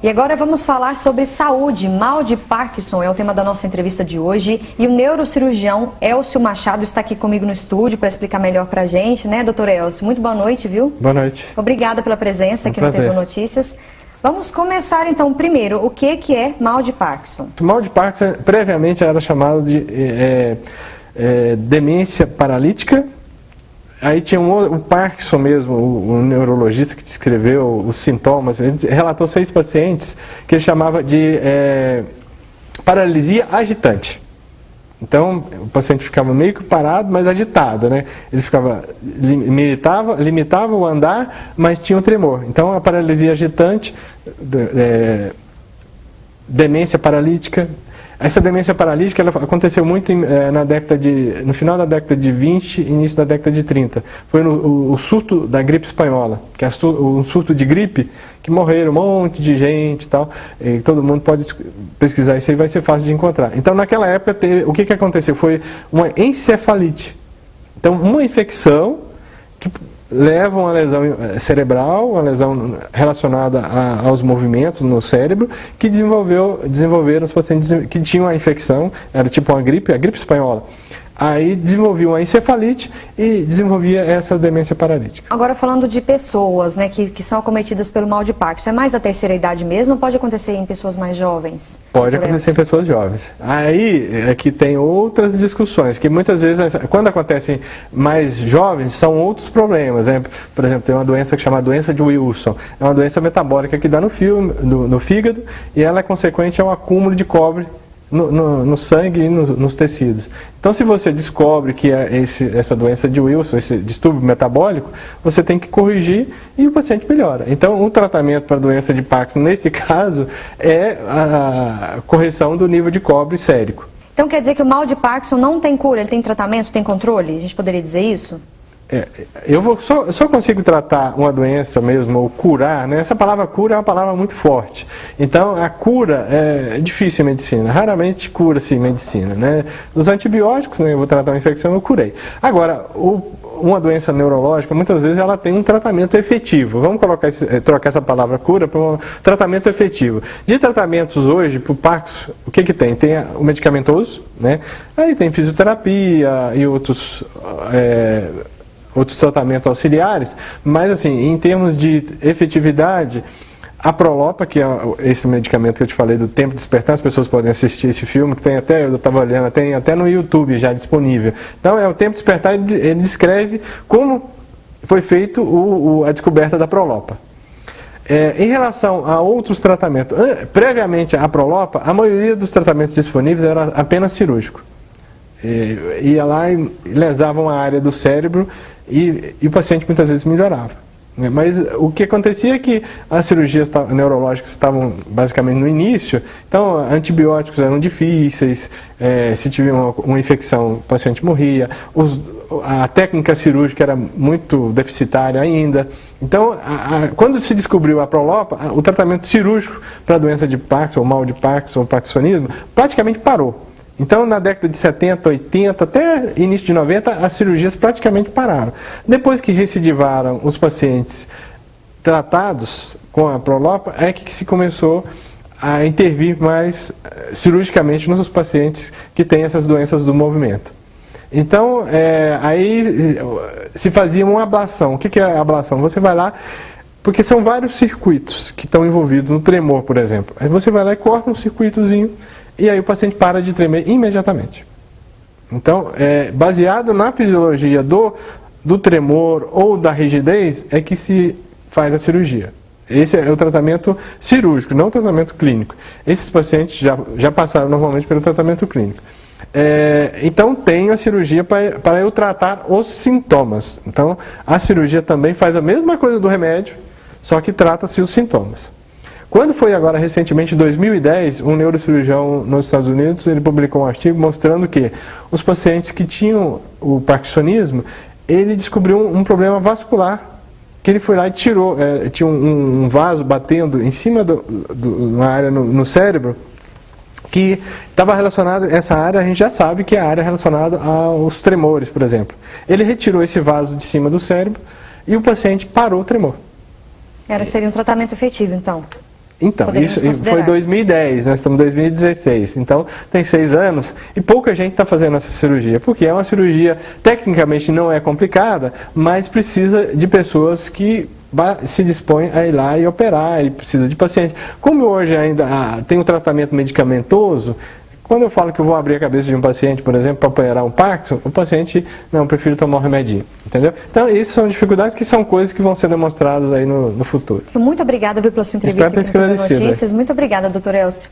E agora vamos falar sobre saúde. Mal de Parkinson é o tema da nossa entrevista de hoje. E o neurocirurgião Elcio Machado está aqui comigo no estúdio para explicar melhor para a gente, né, doutor Elcio? Muito boa noite, viu? Boa noite. Obrigada pela presença aqui no TV Notícias. Vamos começar então primeiro, o que é mal de Parkinson? O mal de Parkinson previamente era chamado de demência paralítica. Aí tinha o Parkinson mesmo, o neurologista que descreveu os sintomas, ele relatou 6 pacientes que ele chamava de paralisia agitante. Então, o paciente ficava meio que parado, mas agitado, né? Ele ficava, limitava o andar, mas tinha um tremor. Então, a paralisia agitante, demência paralítica. Essa demência paralítica ela aconteceu muito no final da década de 20 e início da década de 30. Foi o surto da gripe espanhola, que é um surto de gripe, que morreram um monte de gente e tal. E todo mundo pode pesquisar isso aí, vai ser fácil de encontrar. Então, naquela época, o que aconteceu? Foi uma encefalite. Então, uma infecção que leva a uma lesão cerebral, uma lesão relacionada aos movimentos no cérebro, que desenvolveram os pacientes que tinham a infecção, era tipo a gripe espanhola. Aí desenvolvia uma encefalite e desenvolvia essa demência paralítica. Agora falando de pessoas, né, que são acometidas pelo mal de Parkinson, é mais da terceira idade mesmo ou pode acontecer em pessoas mais jovens? Pode acontecer em pessoas jovens. Aí é que tem outras discussões, que muitas vezes, quando acontecem mais jovens, são outros problemas, né? Por exemplo, tem uma doença que chama doença de Wilson. É uma doença metabólica que dá no fígado e ela é consequente ao acúmulo de cobre no sangue e nos tecidos. Então, se você descobre que é essa doença de Wilson, esse distúrbio metabólico, você tem que corrigir e o paciente melhora. Então, o tratamento para a doença de Parkinson, nesse caso, é a correção do nível de cobre sérico. Então, quer dizer que o mal de Parkinson não tem cura, ele tem tratamento, tem controle? A gente poderia dizer isso? Eu só consigo tratar uma doença mesmo, ou curar, né? Essa palavra cura é uma palavra muito forte. Então, a cura é difícil em medicina, raramente cura-se em medicina, né? Os antibióticos, né? Eu vou tratar uma infecção, eu curei. Agora, uma doença neurológica, muitas vezes ela tem um tratamento efetivo. Vamos trocar essa palavra cura para um tratamento efetivo. De tratamentos hoje, para o Parkinson, o que tem? Tem o medicamentoso, né? Aí tem fisioterapia e outros tratamentos auxiliares, mas assim, em termos de efetividade, a Prolopa, que é esse medicamento que eu te falei do tempo despertar, as pessoas podem assistir esse filme, que tem até, eu estava olhando, tem até no YouTube já disponível. Então, o tempo despertar, ele descreve como foi feito a descoberta da Prolopa. Em relação a outros tratamentos, previamente à Prolopa, a maioria dos tratamentos disponíveis era apenas cirúrgico. Ia lá e lesavam a área do cérebro e o paciente muitas vezes melhorava. Mas o que acontecia é que as cirurgias neurológicas estavam basicamente no início, então antibióticos eram difíceis, se tivia uma infecção o paciente morria, a técnica cirúrgica era muito deficitária ainda. Então, quando se descobriu a Prolopa, o tratamento cirúrgico para a doença de Parkinson, mal de Parkinson, o parkinsonismo, praticamente parou. Então, na década de 70, 80, até início de 90, as cirurgias praticamente pararam. Depois que recidivaram os pacientes tratados com a Prolopa, é que se começou a intervir mais cirurgicamente nos pacientes que têm essas doenças do movimento. Então, aí se fazia uma ablação. O que é a ablação? Você vai lá, porque são vários circuitos que estão envolvidos no tremor, por exemplo. Aí você vai lá e corta um circuitozinho, e aí o paciente para de tremer imediatamente. Então, baseado na fisiologia do tremor ou da rigidez, é que se faz a cirurgia. Esse é o tratamento cirúrgico, não o tratamento clínico. Esses pacientes já passaram normalmente pelo tratamento clínico. Então, tem a cirurgia para eu tratar os sintomas. Então, a cirurgia também faz a mesma coisa do remédio, só que trata-se os sintomas. Quando foi agora recentemente, em 2010, um neurocirurgião nos Estados Unidos, ele publicou um artigo mostrando que os pacientes que tinham o parkinsonismo, ele descobriu um problema vascular, que ele foi lá e tirou, tinha um vaso batendo em cima de uma área no cérebro, que estava relacionado, essa área a gente já sabe que é a área relacionada aos tremores, por exemplo. Ele retirou esse vaso de cima do cérebro e o paciente parou o tremor. Seria um tratamento efetivo, então? Então, Poderíamos isso considerar. foi 2010, nós estamos em 2016, então tem 6 anos e pouca gente está fazendo essa cirurgia, porque é uma cirurgia, tecnicamente não é complicada, mas precisa de pessoas que se dispõem a ir lá e operar, e precisa de paciente. Como hoje ainda tem um tratamento medicamentoso, quando eu falo que eu vou abrir a cabeça de um paciente, por exemplo, para operar um Parkinson, o paciente, não, eu prefiro tomar um remedinho, entendeu? Então, isso são dificuldades que são coisas que vão ser demonstradas aí no futuro. Muito obrigada, viu, pela sua entrevista aqui no Notícias. Muito obrigada, doutor Elcio.